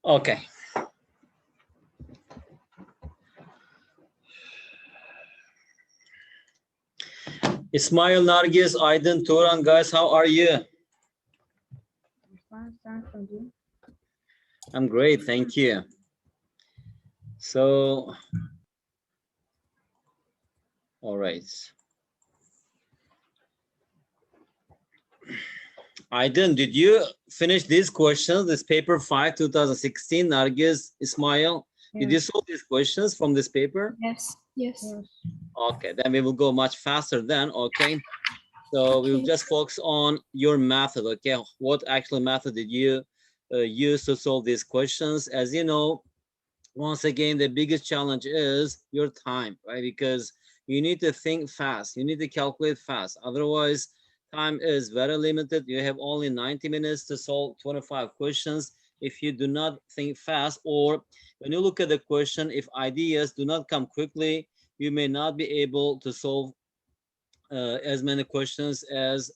Okay. Ismail, Nargis, Aydın, Turan, guys, how are you? I'm great, thank you. So, all right. Aydın, did you finish these questions, this paper 5, 2016, Nargis, Ismail? Yes. Did you solve these questions from this paper? Yes. Yes. Okay, then we will go much faster then, okay? So we'll just focus on your method, okay? What actual method did you use to solve these questions? As you know, once again, the biggest challenge is your time, right? Because you need to think fast. You need to calculate fast. Otherwise, time is very limited. You have only 90 minutes to solve 25 questions. If you do not think fast, or when you look at the question, if ideas do not come quickly, you may not be able to solve as many questions as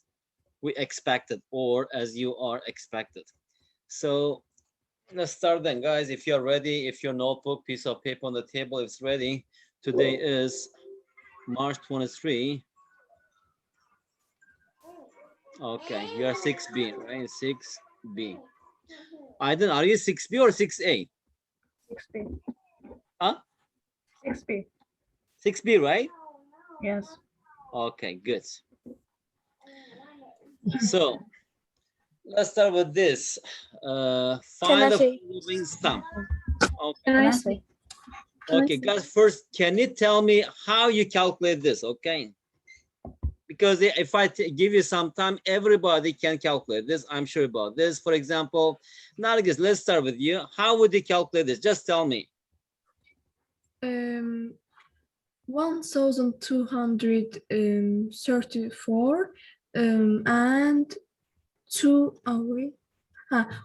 we expected or as you are expected. So let's start then, guys. If you're ready, if your notebook, piece of paper on the table is ready, today is March 23. Okay, you are 6B, right? 6B. Aydın, are you 6B or 6A? 6B. Huh? 6B. 6B, right? Yes. Okay, good. So let's start with this. Find the following sum. Okay. Okay, guys, first, can you tell me how you calculate this, okay? Because if I give you some time, everybody can calculate this. I'm sure about this. For example, Nargis, let's start with you. How would you calculate this? Just tell me. 1234 and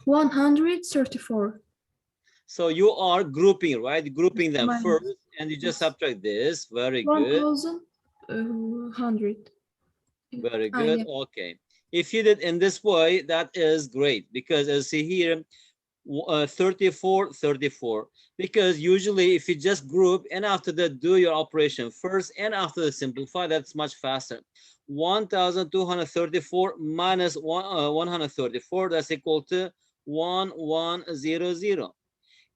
134. So you are grouping, right? Grouping them first, and you just subtract this. Very good. 1100. Very good. Yeah. Okay. If you did in this way, that is great, because as you see here, 34, 34. Because usually if you just group and after that do your operation first and after the simplify, that's much faster. 1234 minus 134, that's equal to 1100.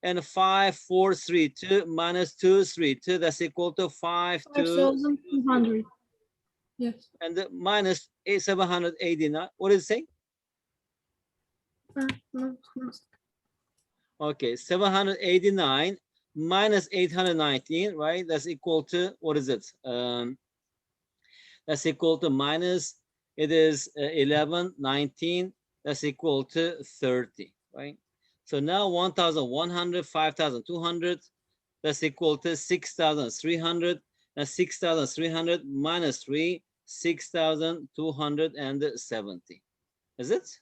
And 5432 minus 232, that's equal to 5200. Yes. And the minus 789. What is it saying? No. Okay, 789 minus 819, right? That's equal to, what is it? That's equal to minus, it is 11, 19, that's equal to 30, right? So now 1,100, 5,200, that's equal to 6,300, and 6,300 minus 3, 6,270. Is it?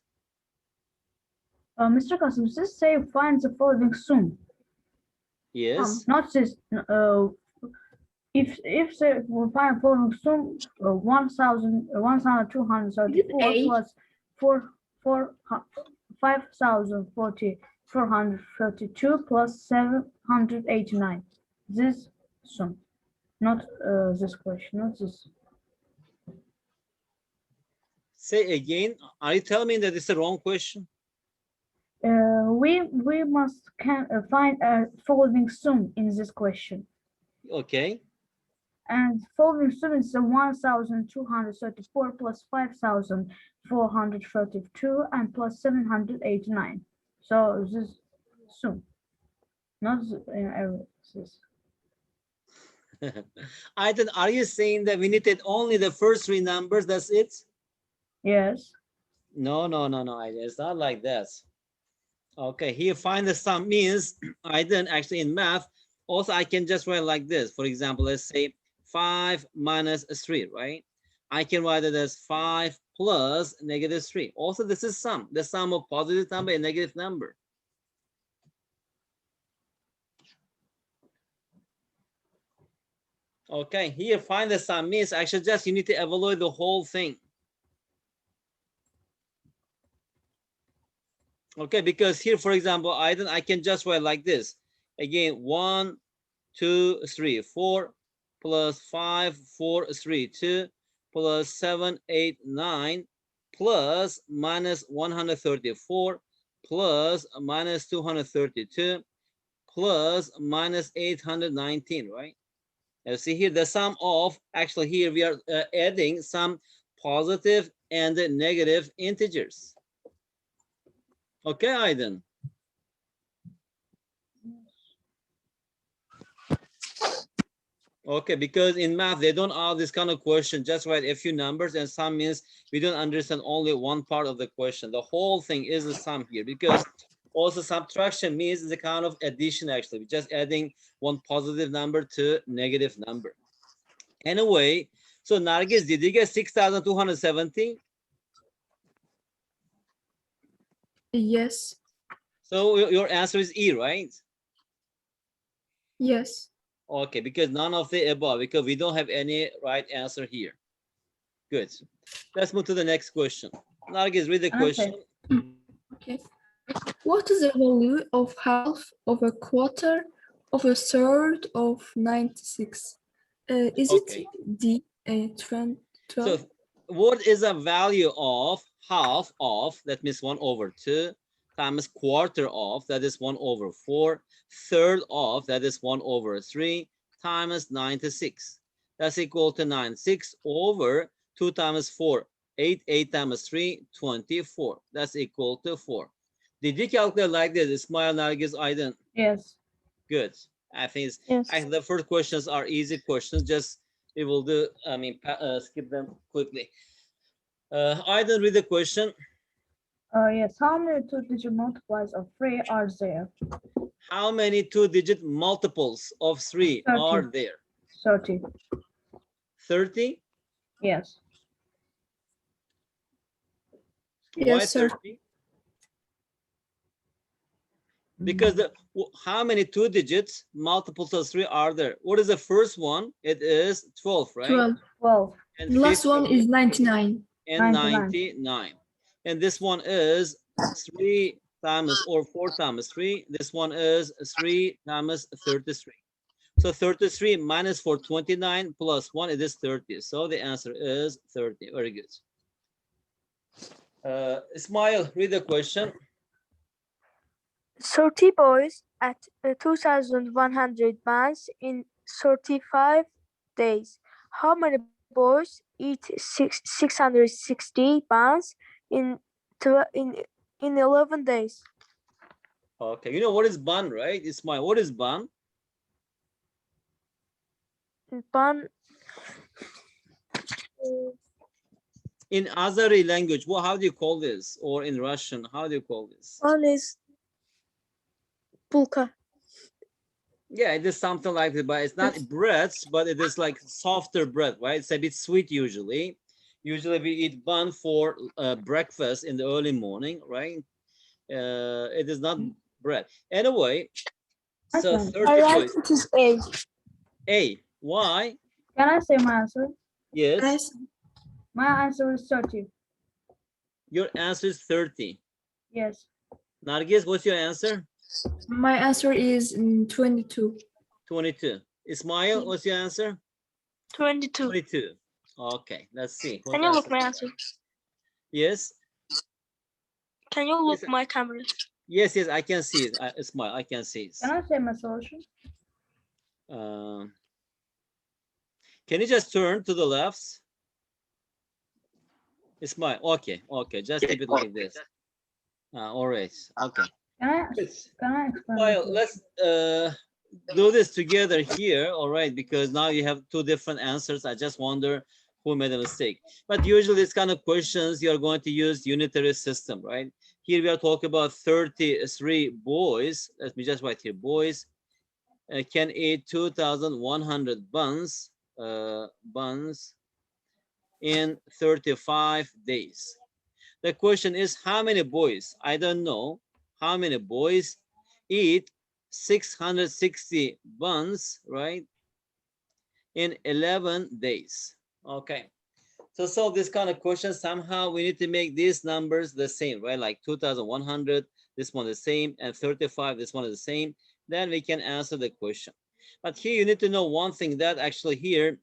Mr. Qasim, this say find the following sum. Yes. Not this. If the find following sum 1,234 plus 5,432 plus 789. This sum, not this question, not this. Say again. Are you telling me that it's a wrong question? We must find a following sum in this question. Okay. And following sum is 1,234 plus 5,432 and plus 789. So this sum, not this. Aydın, are you saying that we needed only the first three numbers? That's it? Yes. No, Aydın, it's not like that. Okay, here find the sum means Aydın, actually in math, also I can just write like this. For example, let's say 5 minus 3, right? I can write it as 5 plus negative 3. Also, this is sum, the sum of positive number and negative number. Okay, here find the sum means actually just you need to evaluate the whole thing. Okay, because here, for example, I can just write like this. Again, 1, 2, 3, 4 plus 5, 4, 3, 2 plus 7, 8, 9 plus minus 134 plus minus 232 plus minus 819, right? Now see here the sum of, actually here we are adding some positive and negative integers. Okay, Aydın. Okay, because in math, they don't ask this kind of question, just write a few numbers, and sum means we don't understand only one part of the question. The whole thing is the sum here, because also subtraction means the kind of addition, actually. We're just adding one positive number to negative number. Anyway, so Nargis, did you get 6,270? Yes. So your answer is E, right? Yes. Okay, because none of the above, because we don't have any right answer here. Good. Let's move to the next question. Nargis, read the question. Okay. What is the value of half of a quarter of a third of 96? Is Okay. it D 12? So what is the value of half of, that means 1/2, times quarter of, that is 1/4, third of, that is 1/3, times 96. That's equal to 96 over 2 times 4, 8, 8 times 3, 24. That's equal to 4. Did you calculate like this, Ismail, Nargis, Aydın? Yes. Good. I think Yes. the first questions are easy questions. Just we will do, skip them quickly. I don't read the question. Yes. How many two-digit multiplies of 3 are there? How many two-digit multiples of 3 30. are there? 30. 30? Yes. Why Yes, sir. 30? Because how many two digits multiples of 3 are there? What is the first one? It is 12, right? 12. 12. And The last one 15 is 99. and 99. 99. And this one is 3 times or 4 times 3. This one is 3 times 33. So 33 minus 4, 29 plus 1, it is 30. So the answer is 30. Very good. Ismail, read the question. 30 boys at 2,100 bands in 35 days. How many boys eat 660 bands in 11 days? Okay, you know what is ban, right? Ismail, what is ban? Ban In Azeri language, well, how do you call this? Or in Russian, how do you call this? ban is bulka. Yeah, it is something like that, but it's not breads, but it is like softer bread, right? It's a bit sweet usually. Usually we eat bun for breakfast in the early morning, right? It is not bread. Anyway, so 30 boys. It is A. A. Why? Can I say my answer? Yes. Yes. My answer is 30. Your answer is 30. Yes. Nargis, what's your answer? My answer is 22. 22. Ismail, what's your answer? 22. 22. Okay, let's see. Can you look my answer? Yes. Can you look my camera? Yes, yes, I can see it. Ismail, I can see it. Can I say my solution? Can you just turn to the left? Ismail, okay, okay, just keep it like this. All right, okay. Can I explain? Well, let's do this together here, all right, because now you have two different answers. I just wonder who made a mistake. But usually these kind of questions, you're going to use unitary system, right? Here we are talking about 33 boys. Let me just write here, boys can eat 2,100 buns, in 35 days. The question is how many boys? I don't know how many boys eat 660 buns, right? In 11 days. Okay. To solve this kind of question, somehow we need to make these numbers the same, right? Like 2,100 this one the same, and 35, this one is the same, then we can answer the question. But here you need to know one thing, that actually here,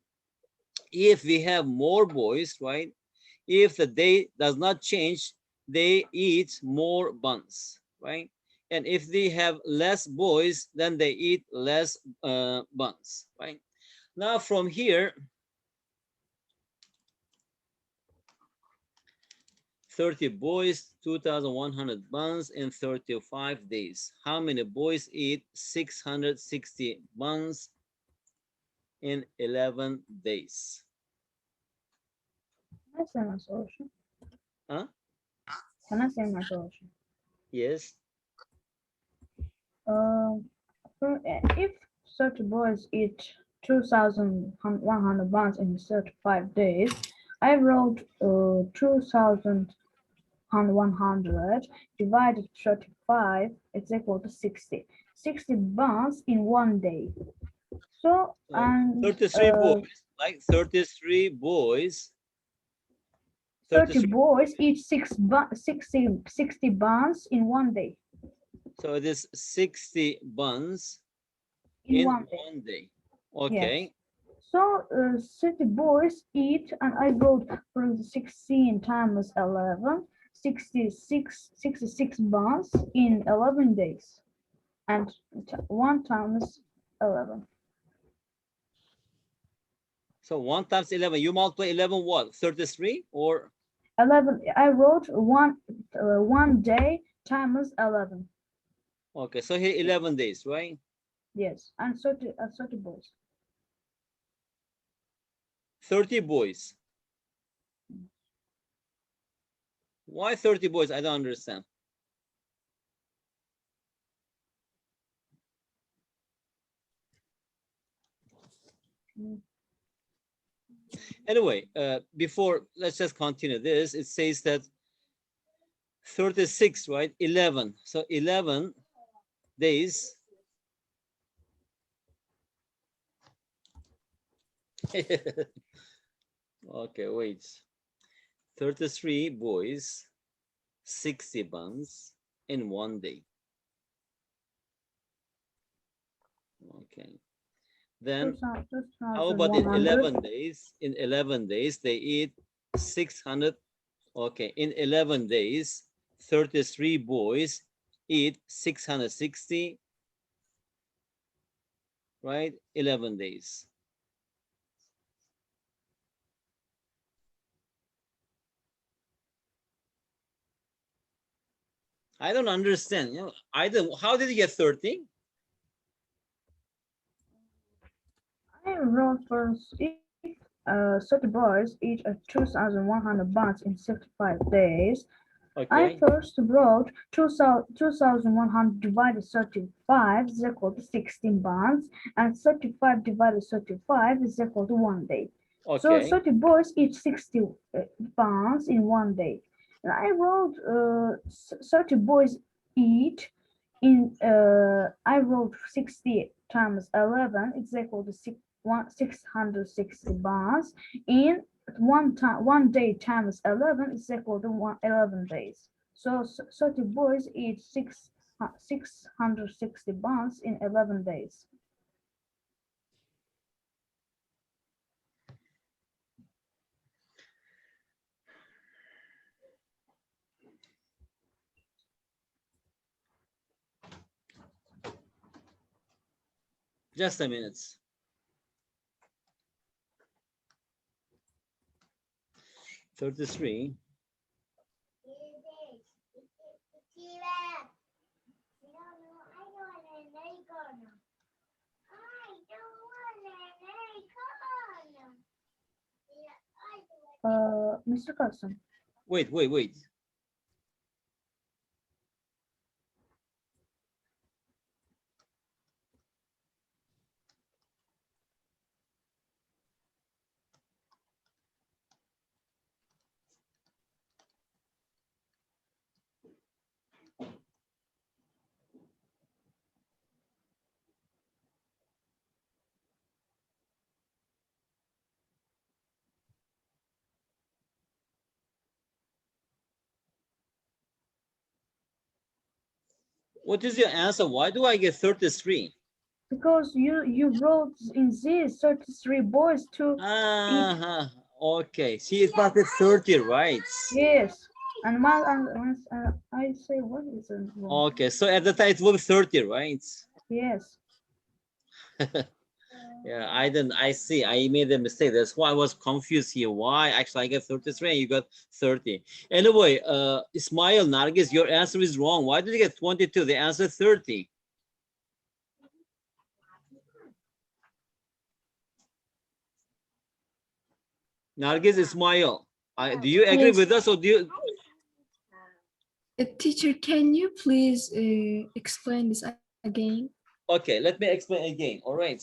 if we have more boys, right? If the day does not change, they eat more buns, right? And if they have less boys, then they eat less buns, right? Now from here, 30 boys, 2,100 buns in 35 days. How many boys eat 660 buns in 11 days? Can I say my solution? Huh? Can I say my solution? Yes. If 30 boys eat 2,100 buns in 35 days, I wrote 2,100 divided 35 is equal to 60. 60 buns in one day. So, and 33 boys, like 33 boys. 30 boys eat 60 buns in one day. So it is 60 buns In in one one day. day. Okay. Yes. So 30 boys eat, and I wrote from 16 times 11, 66 buns in 11 days, and 1 times 11. So 1 times 11, you multiply 11 what? 33 or? 11, I wrote one day times 11. Okay, so here 11 days, right? Yes, and 30 boys. 30 boys. Why 30 boys? I don't understand. Anyway, before, let's just continue this. It says that 36, right? 11. So 11 days. Okay, wait. 33 boys, 60 buns in one day. Okay. Then how about in 11 days? In 11 days, they eat 600. Okay, in 11 days, 33 boys eat 660, right? 11 days. I don't understand. You know, I don't. How did you get 30? I wrote first if 30 boys eat 2,100 buns in 65 days. Okay. I first wrote 2,100 divided 35 is equal to 16 buns, and 35 divided 35 is equal to 1 day. Okay. So 30 boys eat 60 buns in 1 day. And I wrote 30 boys eat in, I wrote 60 times 11 is equal to 660 buns in 1 day times 11 is equal to 11 days. So 30 boys eat 660 buns in 11 days. Just a minute. 33. Mr. Carson. Wait. What is your answer? Why do I get 33? Because you wrote in this 33 boys to each. Okay. See, it's about the 30, right? Yes. And I say what is it wrong? Okay, so at the time it will be 30, right? Yes. Yeah, I see, I made a mistake. That's why I was confused here. Why actually I get 33 and you got 30. Anyway, Ismail, Nargis, your answer is wrong. Why did you get 22? The answer is 30. Nargis, Ismail, do you agree Yes. with us or do you? Teacher, can you please explain this again? Okay, let me explain again. All right.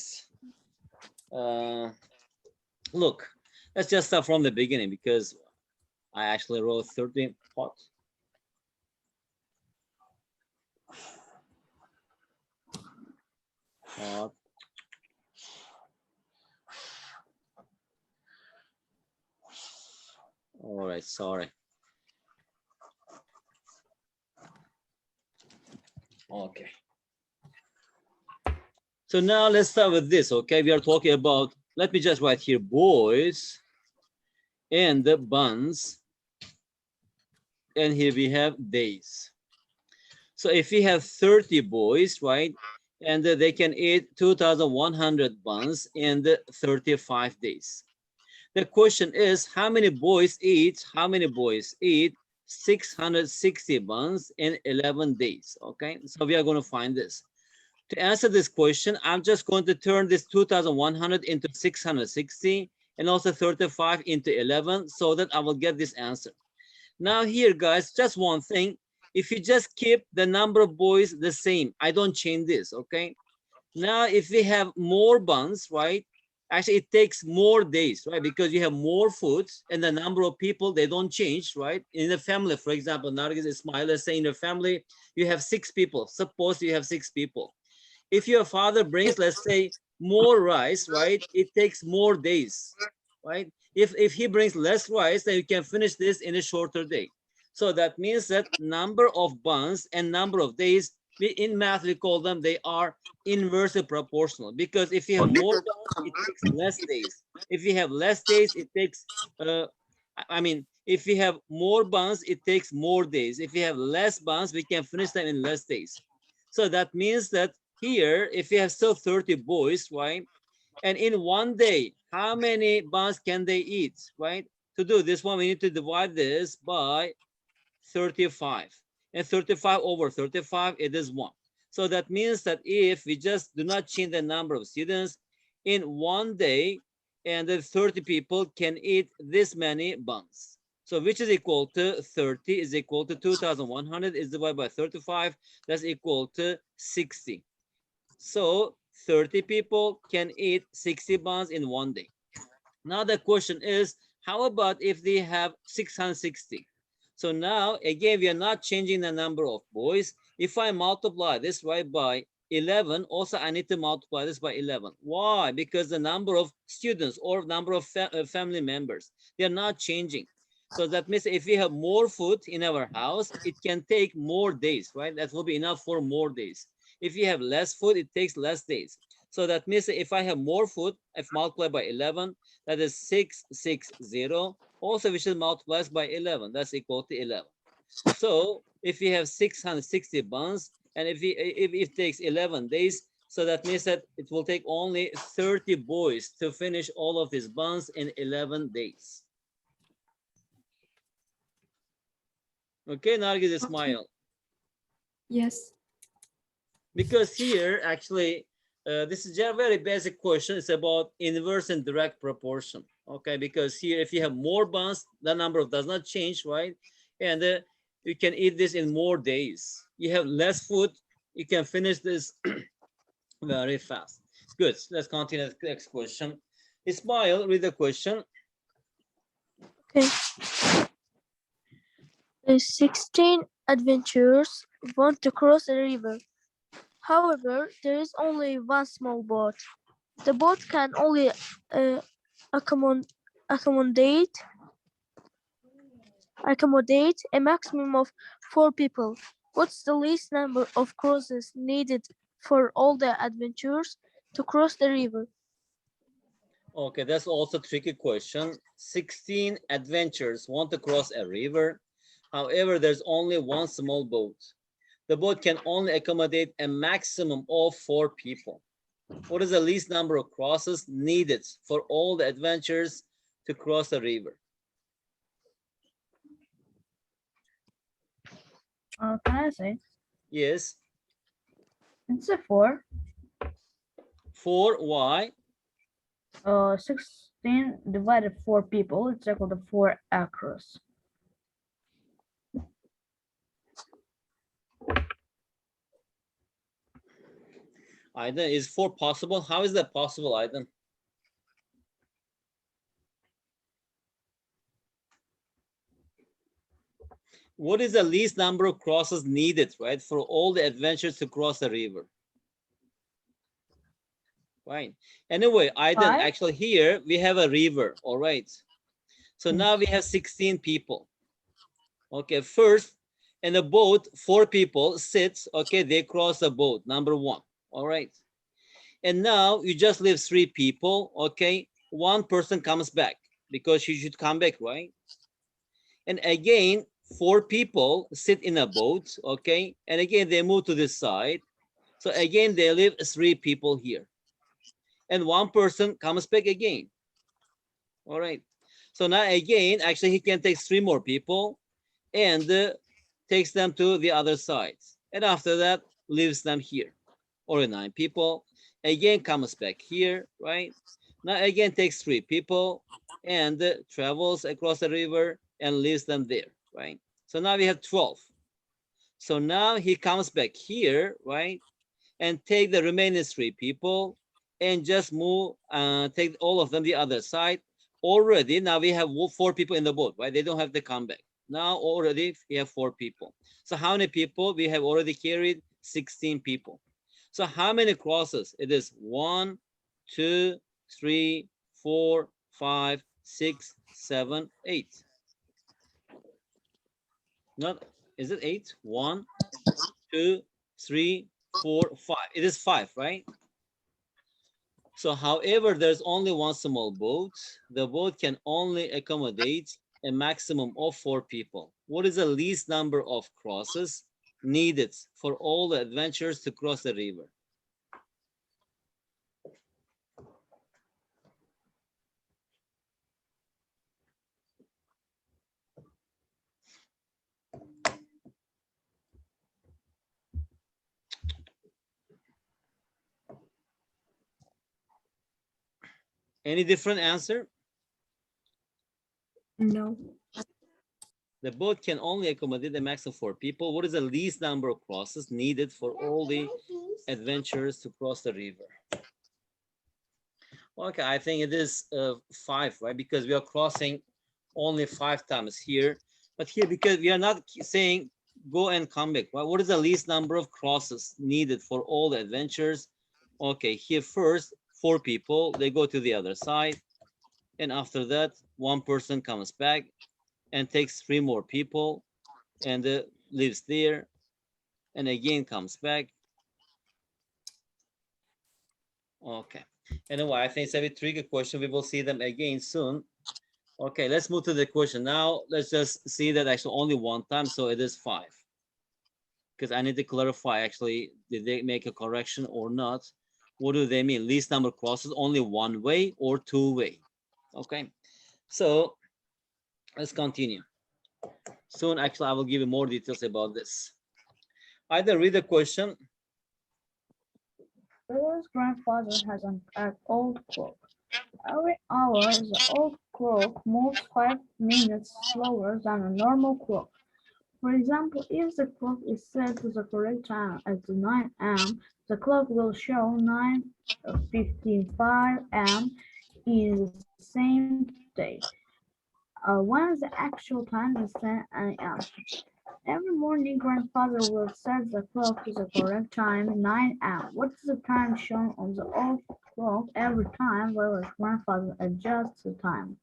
Look, let's just start from the beginning because I actually wrote 30 pots. All right, sorry. Okay. So now let's start with this, okay? We are talking about, let me just write here, boys and the buns. And here we have days. So if we have 30 boys, right? And they can eat 2,100 buns in 35 days. The question is, how many boys eat 660 buns in 11 days, okay? So we are going to find this. To answer this question, I'm just going to turn this 2,100 into 660 and also 35 into 11 so that I will get this answer. Now here, guys, just one thing. If you just keep the number of boys the same, I don't change this, okay? Now, if we have more buns, right? Actually, it takes more days, right? Because you have more foods and the number of people, they don't change, right? In a family, for example, Nargis, Ismail, let's say in a family, you have 6 people. Suppose you have 6 people. If your father brings, let's say, more rice, right? It takes more days, right? If he brings less rice, then you can finish this in a shorter day. So that means that number of buns and number of days, in math, we call them, they are inversely proportional. Because if you have more buns, it takes less days. If you have less days, it takes, if you have more buns, it takes more days. If you have less buns, we can finish them in less days. So that means that here, if you have still 30 boys, right? And in one day, how many buns can they eat, right? To do this one, we need to divide this by 35. And 35 over 35, it is 1. So that means that if we just do not change the number of students, in one day, and the 30 people can eat this many buns. So which is equal to 30 is equal to 2,100 is divided by 35. That's equal to 60. So 30 people can eat 60 buns in one day. Now the question is, how about if they have 660? So now, again, we are not changing the number of boys. If I multiply this, right, by 11, also I need to multiply this by 11. Why? Because the number of students or number of family members, they are not changing. So that means if we have more food in our house, it can take more days, right? That will be enough for more days. If you have less food, it takes less days. So that means if I have more food, if multiplied by 11, that is 660. Also, we should multiply by 11. That's equal to 11. So if we have 660 buns, and if it takes 11 days, so that means that it will take only 30 boys to finish all of these buns in 11 days. Okay, Nargis, Ismail. Yes. Because here, actually, this is a very basic question. It's about inverse and direct proportion. Okay, because here, if you have more buns, the number does not change, right? And you can eat this in more days. You have less food, you can finish this very fast. Good. Let's continue the next question. Ismail, read the question. Okay. 16 adventurers want to cross a river. However, there is only one small boat. The boat can only accommodate a maximum of 4 people. What's the least number of crosses needed for all the adventurers to cross the river? Okay, that's also a tricky question. 16 adventurers want to cross a river. However, there's only one small boat. The boat can only accommodate a maximum of 4 people. What is the least number of crosses needed for all the adventurers to cross the river? Can I say? Yes. It's a 4. 4, why? 16 divided 4 people, it's equal to 4 across. Aydın, is 4 possible? How is that possible, Aydın? What is the least number of crosses needed, right, for all the adventurers to cross the river? Right. Anyway, Aydın, 5. actually here we have a river, all right. So now we have 16 people. Okay, first in the boat, 4 people sit, okay, they cross the boat, number 1, all right. And now you just leave 3 people, okay, 1 person comes back because she should come back, right? And again, 4 people sit in a boat, okay, and again they move to this side. So again, they leave 3 people here. And 1 person comes back again. All right. So now again, actually he can take 3 more people and takes them to the other side. And after that, leaves them here. Or 9 people. Again, comes back here, right? Now again, takes 3 people and travels across the river and leaves them there, right? So now we have 12. So now he comes back here, right? And take the remaining 3 people and just move, take all of them the other side. Already, now we have 4 people in the boat, right? They don't have to come back. Now already we have 4 people. So how many people? We have already carried 16 people. So how many crosses? It is 1, 2, 3, 4, 5, 6, 7, 8. Not, is it 8? 1, 2, 3, 4, 5. It is 5, right? So however, there's only one small boat. The boat can only accommodate a maximum of 4 people. What is the least number of crosses needed for all the adventurers to cross the river? Any different answer? No. The boat can only accommodate a maximum of 4 people. What is the least number of crosses needed for all the adventurers to cross the river? Okay, I think it is 5, right? Because we are crossing only 5 times here. But here, because we are not saying go and come back, right? What is the least number of crosses needed for all the adventurers? Okay, here first, 4 people, they go to the other side. And after that, 1 person comes back and takes 3 more people and lives there. And again comes back. Okay. Anyway, I think it's a very tricky question. We will see them again soon. Okay, let's move to the question. Now, let's just see that actually only 1 time, so it is 5. Because I need to clarify, actually, did they make a correction or not? What do they mean? Least number of crosses, only 1 way or 2 way? Okay, so let's continue. Soon, actually, I will give you more details about this. Either read the question. Lily's grandfather has an old clock. Every hour, the old clock moves 5 minutes slower than a normal clock. For example, if the clock is set to the correct time at 9 am, the clock will show 9:55 am in the same day, when the actual time is 10 am. Every morning, grandfather will set the clock to the correct time, 9 am. What is the time shown on the old clock every time Lily's grandfather adjusts the time?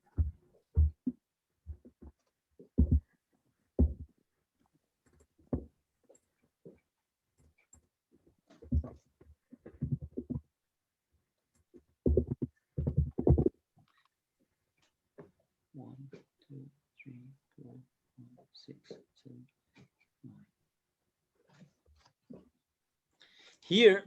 here,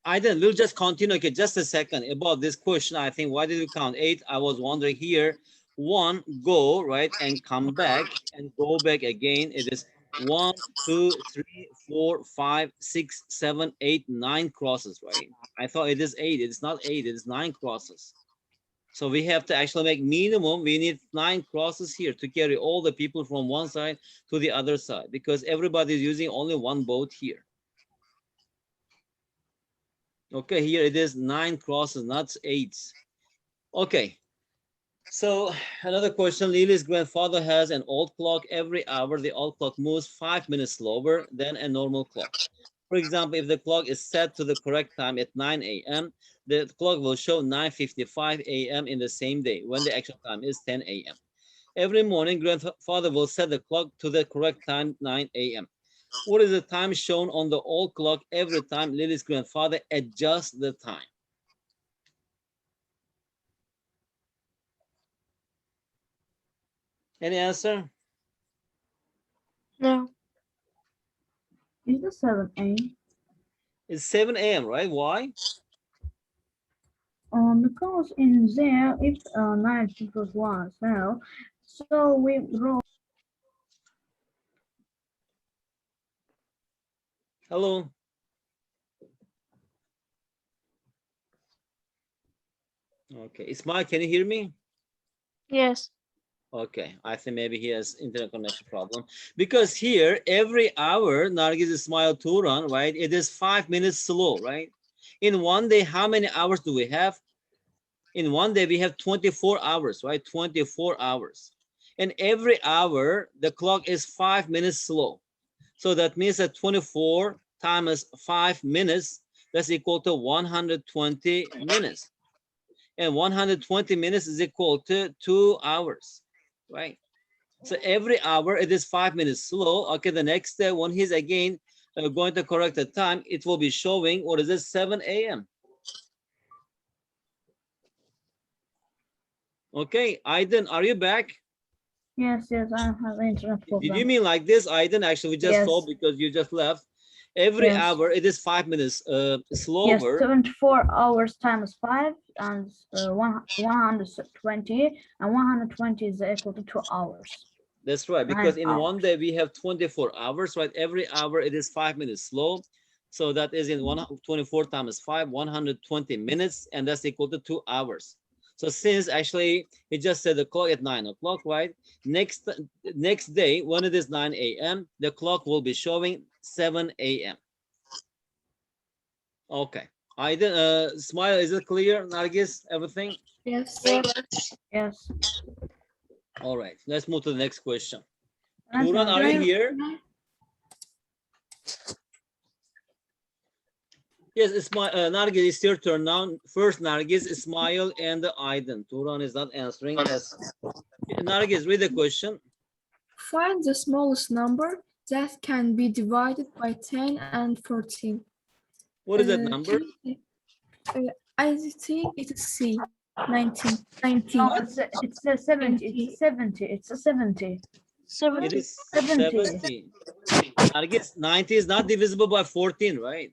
Aiden, we'll just continue. Okay, just a second about this question. I think, why did we count 8? I was wondering here. 1, go, right, and come back and go back again. It is 1, 2, 3, 4, 5, 6, 7, 8, 9 crosses, right? I thought it is 8. It's not 8. It is 9 crosses. So we have to actually make minimum. We need 9 crosses here to carry all the people from one side to the other side, because everybody is using only one boat here. Okay, here it is 9 crosses, not 8. Okay. So another question, Lily's grandfather has an old clock. Every hour, the old clock moves 5 minutes slower than a normal clock. For example, if the clock is set to the correct time at 9 a.m., the clock will show 9:55 a.m. in the same day when the actual time is 10 a.m. Every morning, grandfather will set the clock to the correct time, 9 a.m. What is the time shown on the old clock every time Lily's grandfather adjusts the time? Any answer? No. Is the 7 a.m.? It's 7 a.m., right? Why? Because in there, if 9 equals 1, so we wrote. Hello. Okay, Ismail, can you hear me? Yes. Okay, I think maybe he has internet connection problem, because here every hour, Nargis, Ismail, Turan, right? It is 5 minutes slow, right? In one day, how many hours do we have? In one day, we have 24 hours, right? 24 hours. And every hour, the clock is 5 minutes slow. So that means that 24 times 5 minutes, that's equal to 120 minutes. And 120 minutes is equal to 2 hours, right? So every hour, it is 5 minutes slow. Okay, the next day, when he's again going to correct the time, it will be showing, what is it, 7 a.m. Okay, Aiden, are you back? Yes, I have internet problem. Did you mean like this, Aiden? Actually, we just saw, because you just left. Every hour, it is 5 minutes slower. Yes, 74 hours times 5 and 120, and 120 is equal to 2 hours. That's right, because in one day we have 24 hours, right? Every hour it is 5 minutes slow. So that is in 24 times 5, 120 minutes, and that's equal to 2 hours. So since actually he just said the clock at 9 o'clock, right? Next day, when it is 9 a.m., the clock will be showing 7 a.m. Okay. Smile, is it clear, Nargis, everything? Yes. Yes. All right, let's move to the next question. That's Turan, not- are you here? Yes, Nargis, it's your turn now. First, Nargis, Ismail, and Aiden. Turan is not answering. Yes. Nargis, read the question. Find the smallest number that can be divided by 10 and 14. What is that number? I think it is C. 19. 19. No, it's a 70. It's a 70. It's a 70. It is 70. 70. Nargis, 90 is not divisible by 14, right?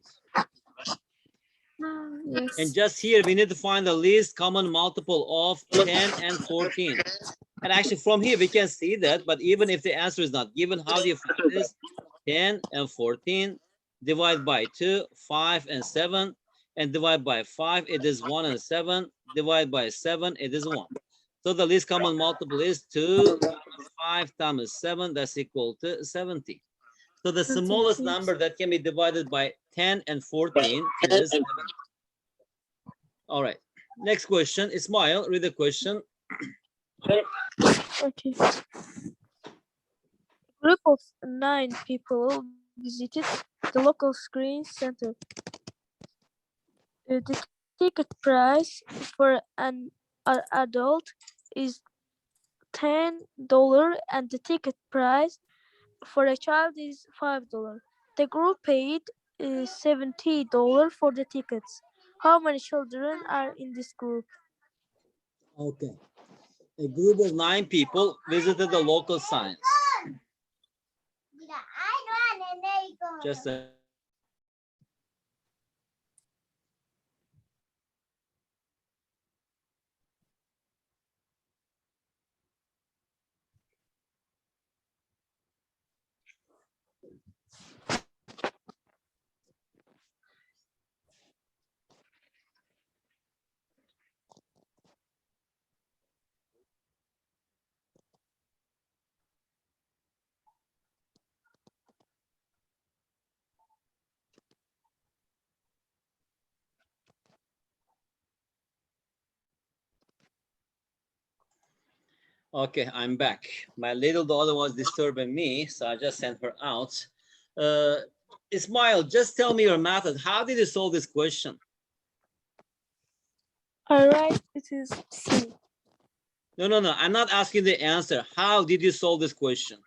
Yes. And just here, we need to find the least common multiple of 10 and 14. And actually from here, we can see that, but even if the answer is not given, how do you find this? 10 and 14, divide by 2, 5 and 7, and divide by 5, it is 1 and 7, divide by 7, it is 1. So the least common multiple is 2 times 5 times 7, that's equal to 70. So the smallest number that can be divided by 10 and 14 is 7. All right, next question. Ismail, read the question. Okay. A group of 9 people visited the local screen center. The ticket price for an adult is $10 and the ticket price for a child is $5. The group paid $70 for the tickets. How many children are in this group? Okay. A group of 9 people visited the local science. Just a Okay, I'm back. My little daughter was disturbing me, so I just sent her out. Ismail, just tell me your method. How did you solve this question? All right, it is C. No, I'm not asking the answer. How did you solve this question?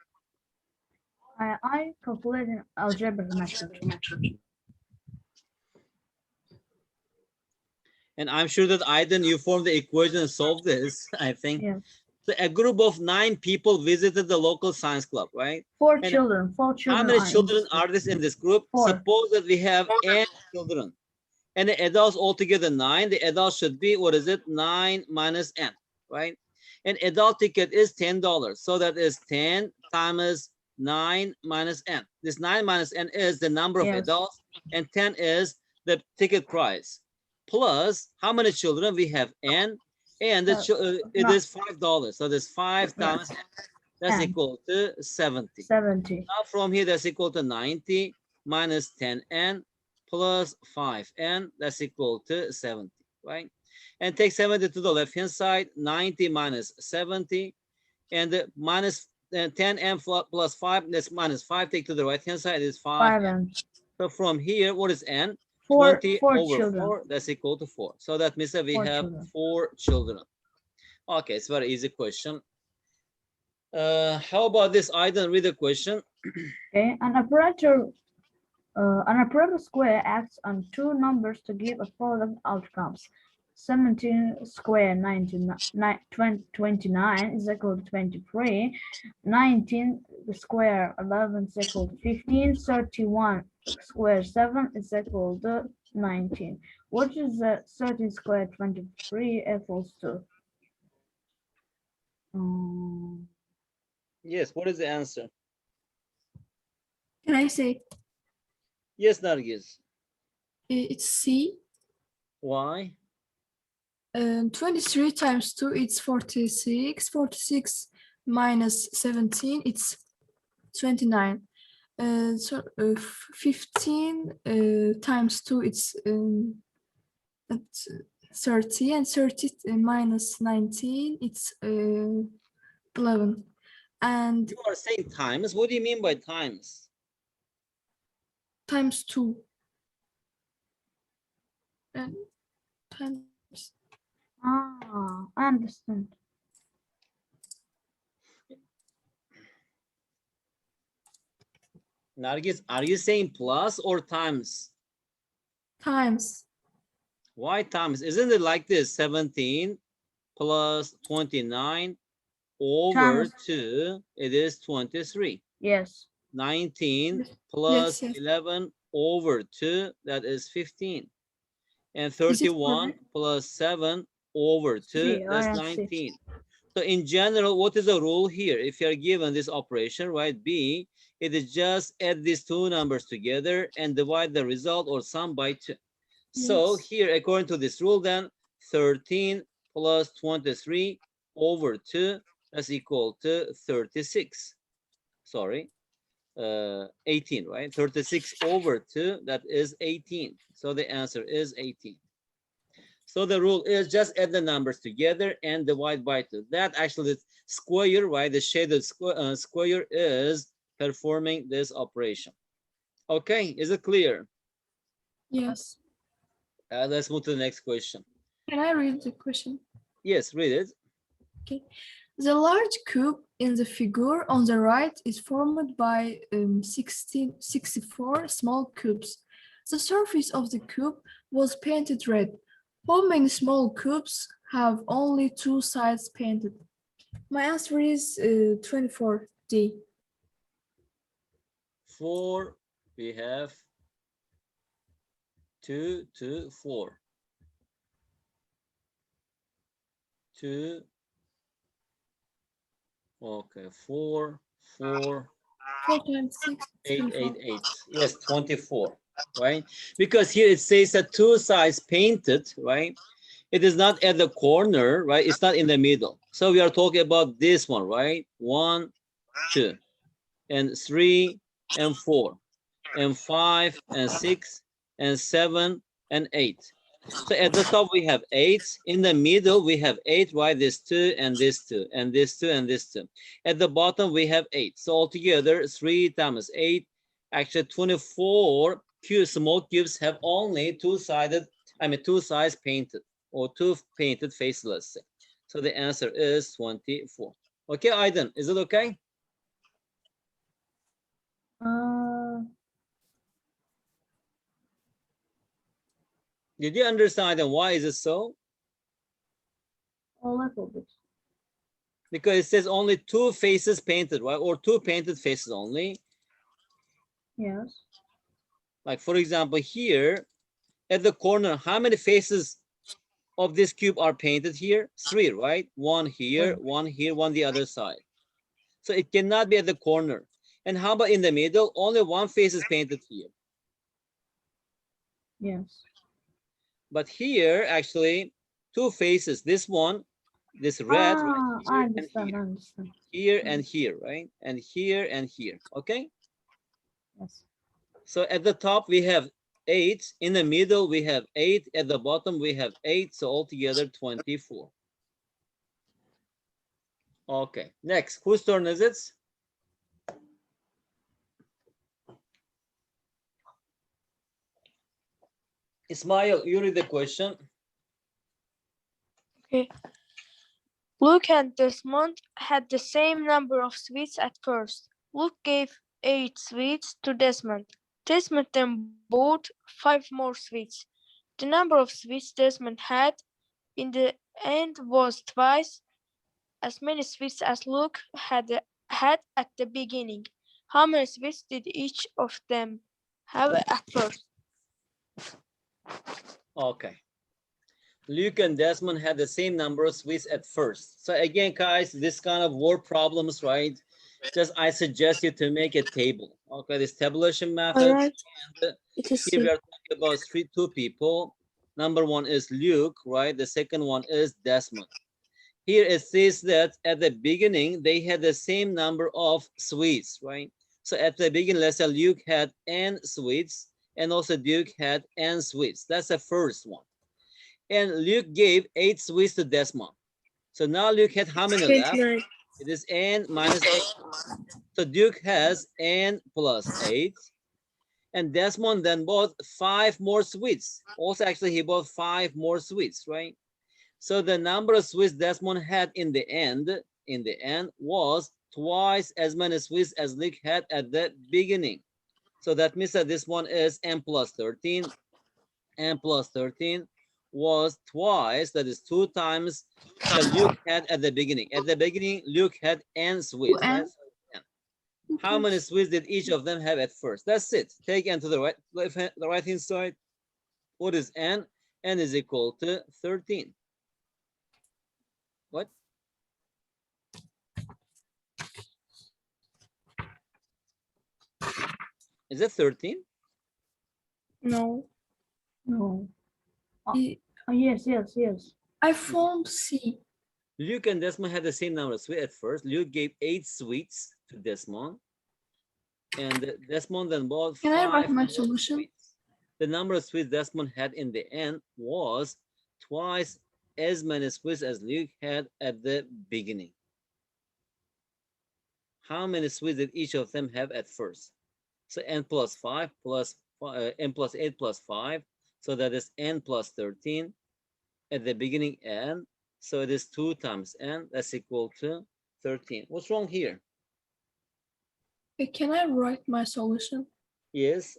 I calculated algebra method. And I'm sure that Aydın, you formed the equation and solved this, I think. Yes. So a group of 9 people visited the local science club, right? Four And children. how many Are in children this are this in this group? Four. Suppose that we have n children. And the adults altogether 9. The adults should be, what is it? 9 minus n, right? An adult ticket is $10. So that is 10 times 9 minus n. This 9 minus n is the number of Yes. adults, and 10 is the ticket price. Plus, how many children? We have n, and it is $5. So there's 5 times n. That's N. equal to 70. 70. Now from here, that's equal to 90 minus 10n plus 5n. That's equal to 70, right? And take 70 to the left-hand side, 90 minus 70, and the minus 10n plus 5, that's minus 5. Take to the right-hand side, is 5n. So from here, what is n? 20 over children. 4, that's equal to 4. So that means that we have Children. 4 children. Okay, it's a very easy question. How about this? I don't read the question. Okay, an operator square acts on two numbers to give a following outcomes. 17 square 29 is equal to 23. 19 square 11 is equal to 15. 31 square 7 is equal to 19. What is 13 square 23 equals to? Yes, what is the answer? Can I say Yes, Nargis. it's C? Why? 23 times 2, it's 46. 46 minus 17, it's 29. 15 times 2, it's 30, and 30 minus 19, it's 11. And You are saying times. What do you mean by times? times 2. And times. I understand. Nargis, are you saying plus or times? Times. Why times? Isn't it like this? 17 plus 29 over 2, it is 23. Yes. 19 plus Yes. 11 over 2, that is 15. And 31 plus 7 over 2, that's 19. So in general, what is the rule here? If you're given this operation, right, B, it is just add these two numbers together and divide the result or sum by 2. So here, according to this rule, then 13 plus 23 over 2, that's equal to 36. Sorry, 18, right? 36 over 2, that is 18. So the answer is 18. So the rule is just add the numbers together and divide by 2. That actually, the square, right? The shaded square is performing this operation. Okay, is it clear? Yes. Let's move to the next question. Can I read the question? Yes, read it. Okay. The large cube in the figure on the right is formed by 64 small cubes. The surface of the cube was painted red. How many small cubes have only 2 sides painted? My answer is 24D. 4 We have 2, 2, 4. 2, okay, 4, 4, 4 times 6, 8, 24. 8, 8. Yes, 24, right? Because here it says that two sides painted, right? It is not at the corner, right? It's not in the middle. So we are talking about this one, right? 1, 2, and 3, and 4, and 5, and 6, and 7, and 8. So at the top we have 8. In the middle we have 8, right? This 2, and this 2, and this 2, and this 2. At the bottom we have 8. So altogether 3 times 8, actually 24 small cubes have only two-sided, two sides painted, or two painted faces, let's say. So the answer is 24. Okay, Aiden, is it okay? Did you understand and why is it so? A little bit. Because it says only two faces painted, right? Or two painted faces only. Yes. Like for example, here at the corner, how many faces of this cube are painted here? 3, right? One here, one here, one the other side. So it cannot be at the corner. And how about in the middle? Only one face is painted here. Yes. But here, actually, two faces. This one, this red, right I here and understand. here. I understand. Here and here, right? And here and here, okay? Yes. So at the top, we have 8. In the middle, we have 8. At the bottom, we have 8. So altogether, 24. Okay, next. Whose turn is it? Ismail, you read the question. Okay. Luke and Desmond had the same number of sweets at first. Luke gave 8 sweets to Desmond. Desmond then bought 5 more sweets. The number of sweets Desmond had in the end was twice as many sweets as Luke had at the beginning. How many sweets did each of them have at first? Okay. Luke and Desmond had the same number of sweets at first. So again, guys, this kind of word problems, right? Just I suggest you to make a table. Okay, this tabulation method. Alright. And It is here we C. are talking about two people. Number one is Luke, right? The second one is Desmond. Here it says that at the beginning, they had the same number of sweets, right? So at the beginning, let's say Luke had n sweets, and also Duke had n sweets. That's the first one. And Luke gave 8 sweets to Desmond. So now Luke had how many left? 29. It is n minus 8. So Duke has n plus 8. And Desmond then bought 5 more sweets. Also, actually, he bought 5 more sweets, right? So the number of sweets Desmond had in the end was twice as many sweets as Luke had at the beginning. So that means that this one is n plus 13. N plus 13 was twice, that is 2 times that Luke had at the beginning. At the beginning, Luke had n sweets, right? How many sweets did each of them have at first? That's it. Take n to the right hand side. What is n? N is equal to 13. What? Is it 13? No. No. I- Yes. I found C. Luke and Desmond had the same number of sweets at first. Luke gave 8 sweets to Desmond. And Desmond then bought 5 Can I write my more solution? sweets. The number of sweets Desmond had in the end was twice as many sweets as Luke had at the beginning. How many sweets did each of them have at first? So n plus 5 plus n plus 8 plus 5. So that is n plus 13 at the beginning n. So it is 2 times n. That's equal to 13. What's wrong here? Can I write my solution? Yes.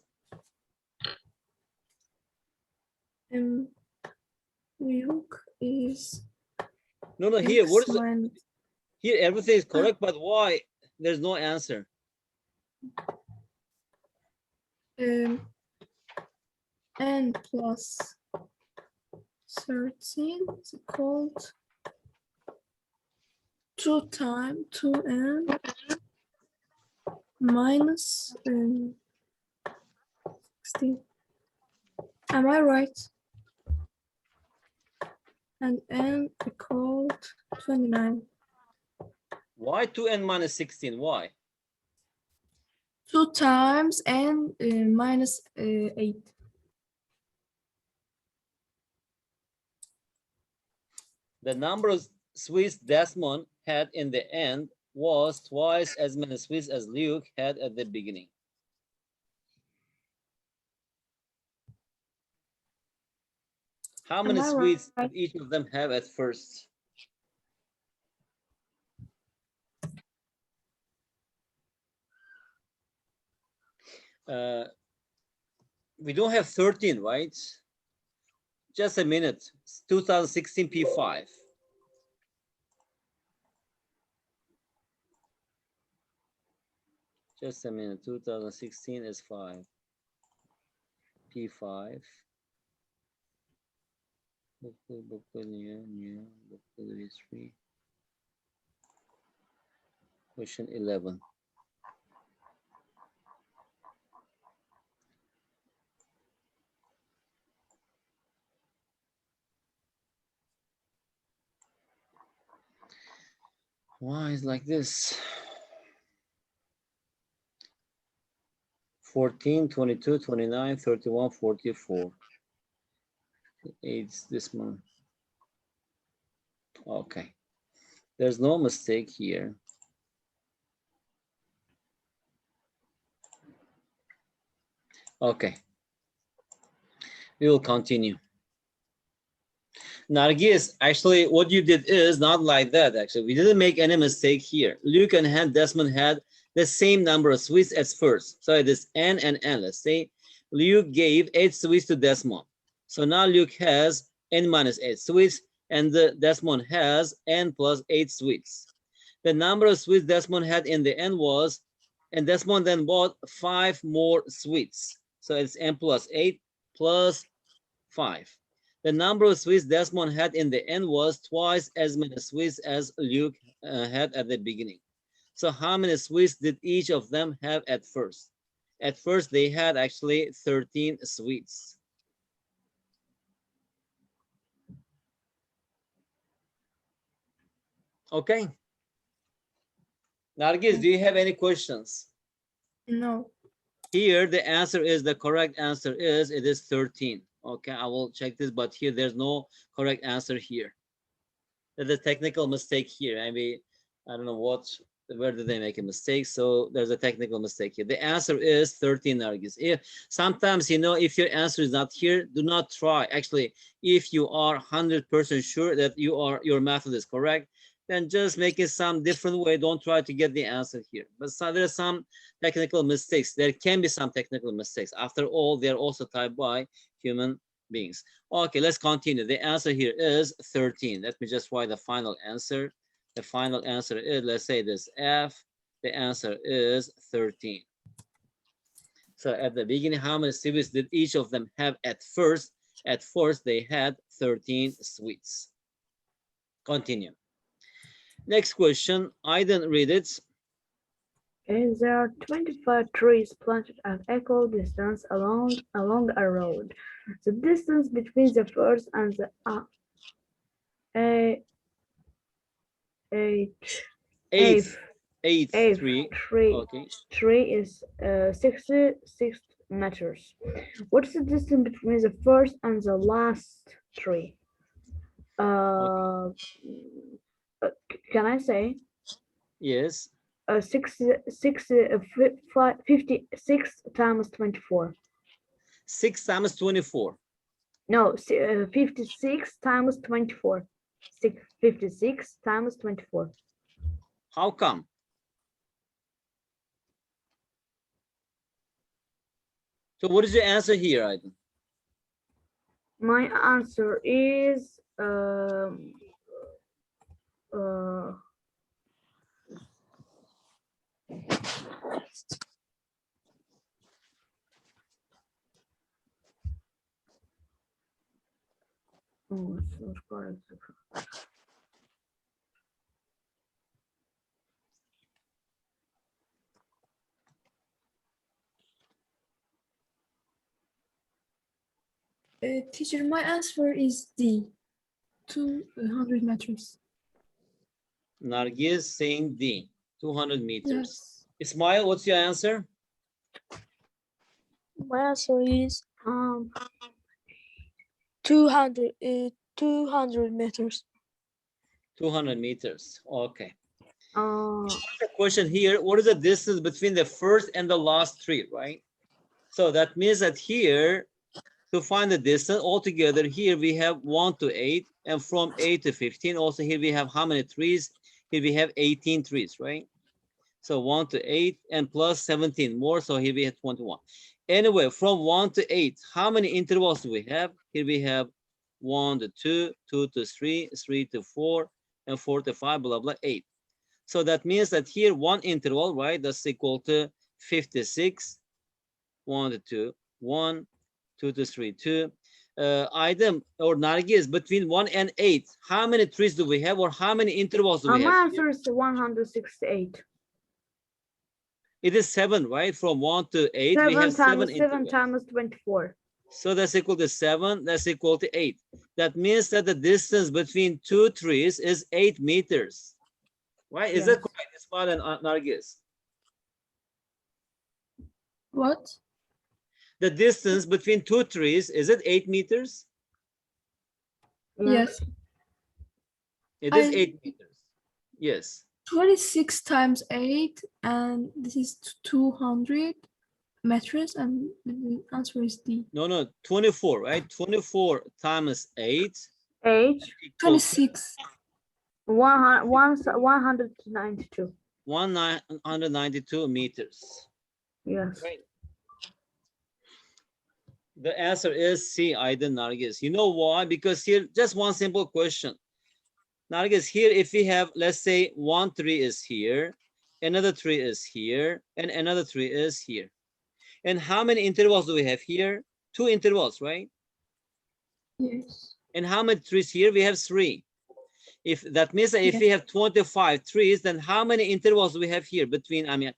Luke is No, here, what is it? minus Here, everything is correct, but why there's no answer? n plus 13 is called 2 times 2n minus 16. Am I right? And n equaled 29. Why 2n minus 16? Why? 2 times n minus 8. The number of Swiss Desmond had in the end was twice as many Swiss as Luke had at the beginning. How many Am I Swedes right? did each of them have at first? We don't have 13, right? Just a minute. It's 2016 P5. Just a minute. 2016 is 5. P5. Question 11. Why is like this? 14, 22, 29, 31, 44. It's this one. Okay. There's no mistake here. Okay. We will continue. Nargis, actually, what you did is not like that, actually. We didn't make any mistake here. Luke and Desmond had the same number of Swiss as first. So it is n and n. Let's say Luke gave 8 Swiss to Desmond. So now Luke has n minus 8 Swiss, and Desmond has n plus 8 Swiss. The number of Swiss Desmond had in the end was, and Desmond then bought 5 more Swiss. So it's n plus 8 plus 5. The number of Swiss Desmond had in the end was twice as many Swiss as Luke had at the beginning. So how many Swiss did each of them have at first? At first, they had actually 13 Swiss. Okay. Nargis, do you have any questions? No. Here, the answer is, the correct answer is, it is 13. Okay, I will check this, but here, there's no correct answer here. There's a technical mistake here. I mean, I don't know where did they make a mistake? So there's a technical mistake here. The answer is 13, Nargis. If sometimes, if your answer is not here, do not try. Actually, if you are 100% sure that your method is correct, then just make it some different way. Don't try to get the answer here. But there are some technical mistakes. There can be some technical mistakes. After all, they're also typed by human beings. Okay, let's continue. The answer here is 13. Let me just write the final answer. The final answer is, let's say this F. The answer is 13. So at the beginning, how many Swiss did each of them have at first? At first, they had 13 Swiss. Continue. Next question. I didn't read it. There are 25 trees planted at equal distance along a road. The distance between the first and the eighth Tree. Okay. tree is 66 meters. What's the distance between the first and the last tree? Can I say? Yes. 56 times 24. 6 times 24. No, 56 times 24. 56 times 24. How come? So what is your answer here, Aydin? My answer is Oh, it's not correct. Teacher, my answer is D. 200 meters. Nargis saying D, 200 meters. Yes. Ismail, what's your answer? My answer is 200 meters. 200 meters. Okay. Uh, The question here, what is the distance between the first and the last tree, right? So that means that here, to find the distance altogether, here we have 1 to 8, and from 8 to 15. Also here we have how many trees? Here we have 18 trees, right? So 1 to 8 and plus 17 more. So here we have 21. Anyway, from 1 to 8, how many intervals do we have? Here we have 1 to 2, 2 to 3, 3 to 4, and 4 to 5, blah, blah, 8. So that means that here one interval, right? That's equal to 56, 1 to 2, 1, 2 to 3, 2. Item or Nargis, between 1 and 8, how many trees do we have, or how many intervals do we my have? answer is 168. It is 7, right? From 1 to 8, we have 7 7 intervals. times 24. So that's equal to 7, that's equal to 8. That means that the distance between two trees is 8 meters. Right? Is that Yes. correct, Ismail and Nargis? What? The distance between two trees, is it 8 meters? Yes. It is I- 8 meters. Yes. 26 times 8, and this is 200 meters, and the answer is D. No, 24, right? 24 times 8 8, equals 26. 192. 192 meters. Yes. Right. The answer is C, Aydın Nargis. You know why? Because here, just one simple question. Nargis, here, if we have, let's say, one tree is here, another tree is here, and another tree is here. And how many intervals do we have here? 2 intervals, right? Yes. And how many trees here? We have 3. If that means that if we have 25 trees, then how many intervals do we have here between, one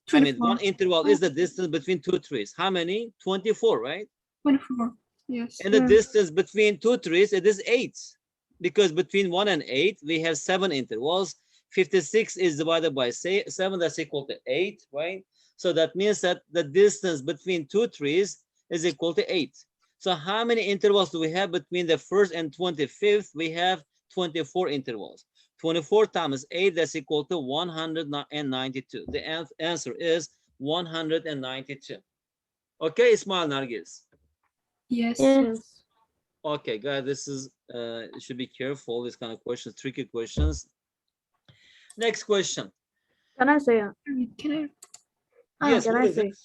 24. interval is the distance between two trees. How many? 24, right? 24. Yes. And the distance between two trees, it is 8. Because between 1 and 8, we have 7 intervals. 56 is divided by 7, that's equal to 8, right? So that means that the distance between two trees is equal to 8. So how many intervals do we have between the first and 25th? We have 24 intervals. 24 times 8, that's equal to 192. The answer is 192. Okay, Ismail, Nargis. Yes. Yes. Okay, guys, this is, you should be careful, this kind of questions, tricky questions. Next question. Can I say? Can Yes, Can what I is say? it?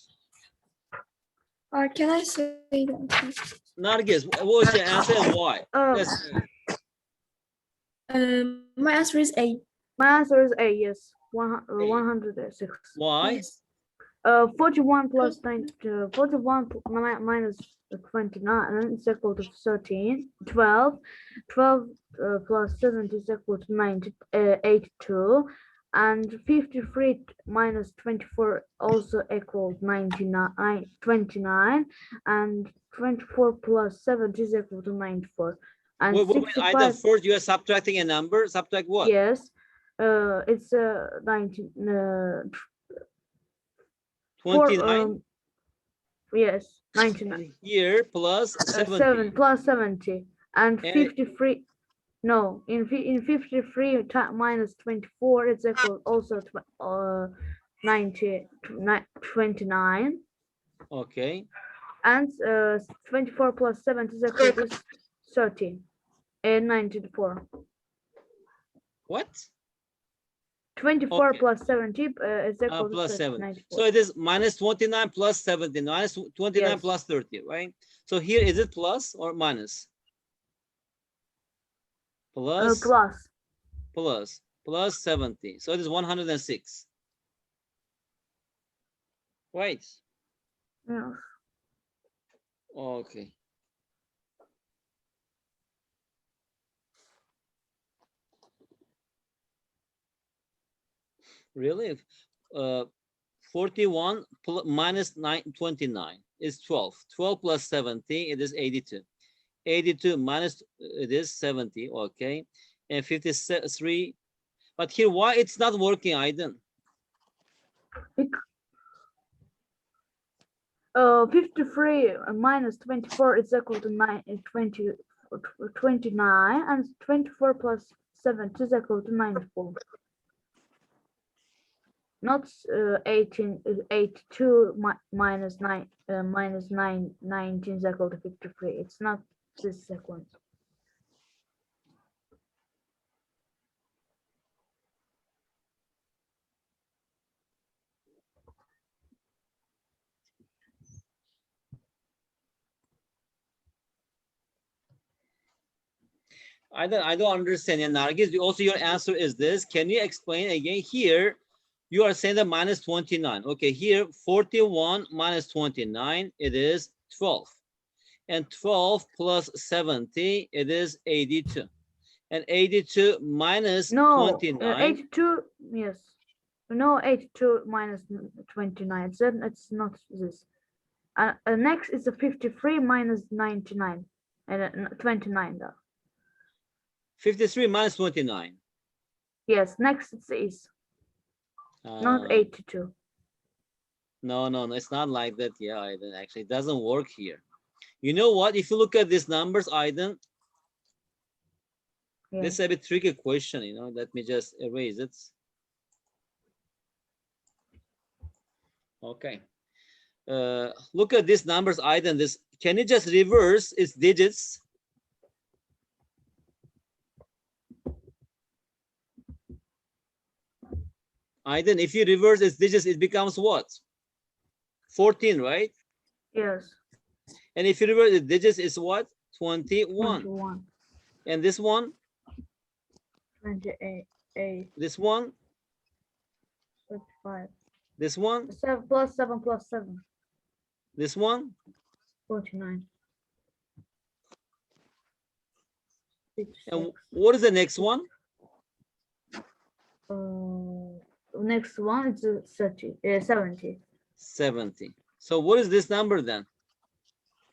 can I say that? Nargis, what was your answer and why? Let's see. My answer is A. My answer is A. Yes. 106. Why? Yes. 41 plus 9, 41 minus 29 is equal to 13. 12 plus 7 is equal to 82, and 53 minus 24 also equals 29, and 24 plus 7 is equal to 94, and Wait, either 65. first you are subtracting a number, subtract what? Yes, it's 19. 29. Yes, 99. And here plus 70. 7 plus 70 and And 53. No, in 53 minus 24, it's equal also to 29. okay. And 24 plus 7 is equal to 30 and 94. What? 24 Okay. plus 70 is equal Plus to 7. 94. So it is minus 29 plus 70, minus 29 Yes. plus 30, right? So here, is it plus or minus? Plus, plus 70. So it is 106. Right. Yeah. Okay. Really? 41 minus 29 is 12. 12 plus 70, it is 82. 82 minus it is 70, okay. And 53. But here, why it's not working, Aydın? 53 minus 24 is equal to 29, and 24 plus 7 is equal to 94. Not 82 minus 9 minus 19 is equal to 53. It's not this sequence. I don't understand. And Nargis, also your answer is this. Can you explain again here? You are saying that minus 29. Okay, here 41 minus 29, it is 12. And 12 plus 70, it is 82. And 82 minus No, 29. 82, yes. No, 82 minus 29. It's not this. Next is a 53 minus 99. And 29 though. 53 minus 29. Yes, next it is. Not 82. No, it's not like that. Yeah, Aydın, actually, it doesn't work here. You know what? If you look at these numbers, Aydın, Yes. this is a bit tricky question, you know. Let me just erase it. Okay. Look at these numbers, Aydın. This, can you just reverse its digits? Aydın, if you reverse its digits, it becomes what? 14, right? Yes. And if you reverse the digits, it's what? 21. 21. And this one? 28. This one? 35. This one? 7 plus 7 plus 7. This one? 49. 66. And what is the next one? Next one is 70. 70. So what is this number then?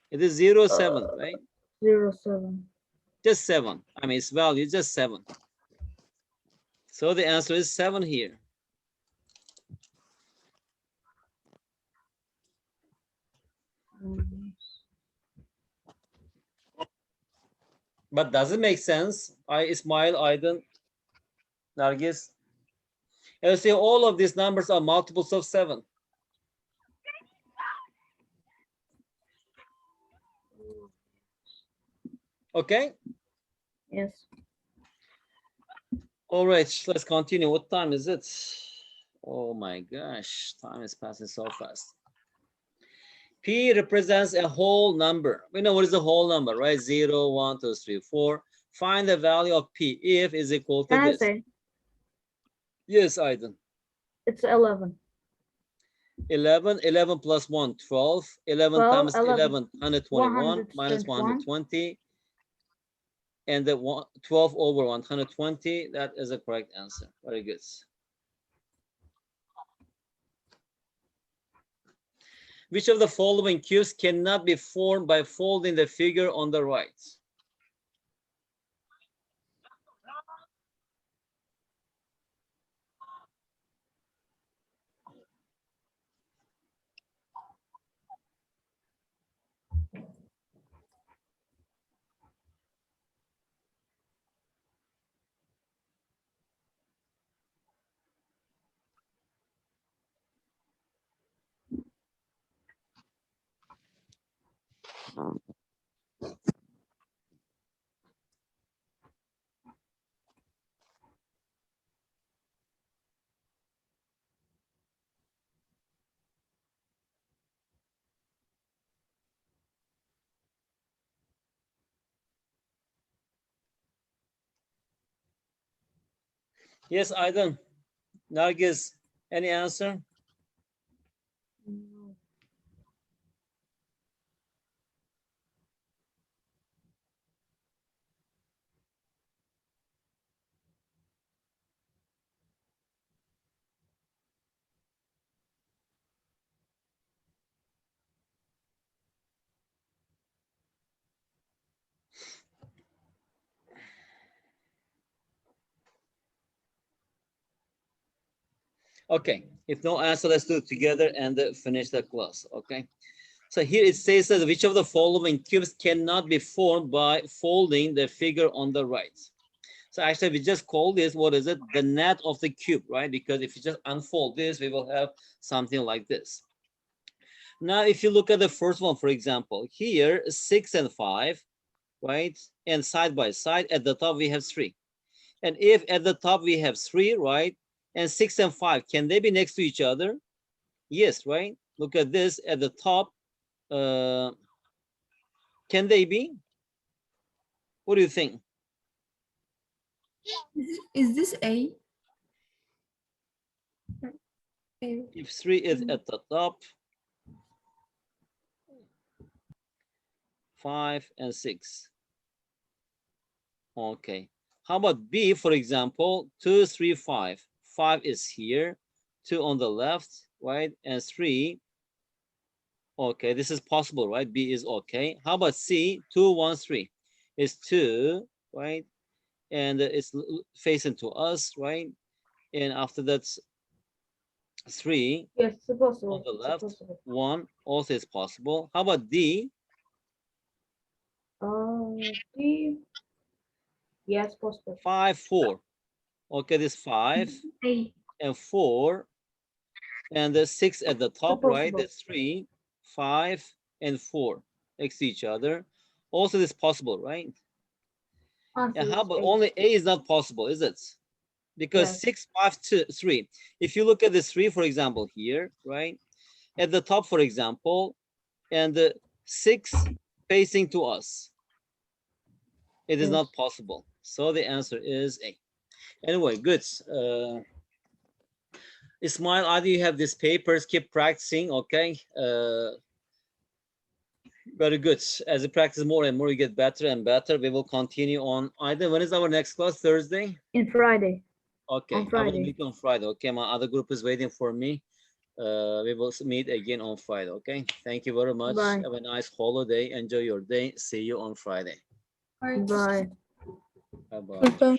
It is 0, 7, right? 07. Just 7. I mean, its value is just 7. So the answer is 7 here. But does it make sense? Ismail, Aydın, Nargis. And you see, all of these numbers are multiples of 7. Okay? Yes. All right, let's continue. What time is it? Oh my gosh, time is passing so fast. P represents a whole number. We know what is a whole number, right? 0, 1, 2, 3, 4. Find the value of P if is equal to Can I this. say? Yes, Aydın. It's 11. 11, 11 plus 1, 12. 11 12, times 11, 121 minus 121. 120. And the 12 over 120, that is a correct answer. Very good. Which of the following cubes cannot be formed by folding the figure on the right? Yes, Aydın. Nargis, any answer? No. Okay, if no answer, let's do it together and finish the class. Okay. So here it says that which of the following cubes cannot be formed by folding the figure on the right. So actually we just call this, what is it? The net of the cube, right? Because if you just unfold this, we will have something like this. Now, if you look at the first one, for example, here 6 and 5, right? And side by side at the top we have 3. And if at the top we have 3, right? And 6 and 5, can they be next to each other? Yes, right? Look at this at the top. Can they be? What do you think? Is this A? A. If 3 is at the top, 5 and 6. Okay. How about B, for example, 2, 3, 5. 5 is here, 2 on the left, right? And 3. Okay, this is possible, right? B is okay. How about C, 2, 1, 3? It's 2, right? And it's facing to us, right? And after that's 3 Yes, it's on possible. the It's left, possible. 1 also is possible. How about D? D. Yes, possible. 5, 4. Okay, this 5 A. and 4. And the 6 at the top, right? possible. That's 3, 5, and 4 next to each other. Also, this is possible, right? Answer And is how about A. only A is not possible, is it? Because Yes. 6, 5, 2, 3. If you look at this 3, for example, here, right? At the top, for example, and the 6 facing to us, it is Yes. not possible. So the answer is A. Anyway, good. Ismail, either you have these papers, keep practicing, okay? Very good. As you practice more and more, you get better and better. We will continue on either. When is our next class? Thursday? In Friday. Okay, On I will Friday. meet on Friday. Okay, my other group is waiting for me. We will meet again on Friday. Okay, thank you very much. Bye. Have a nice holiday. Enjoy your day. See you on Friday. Right. Bye. Bye bye. Goodbye.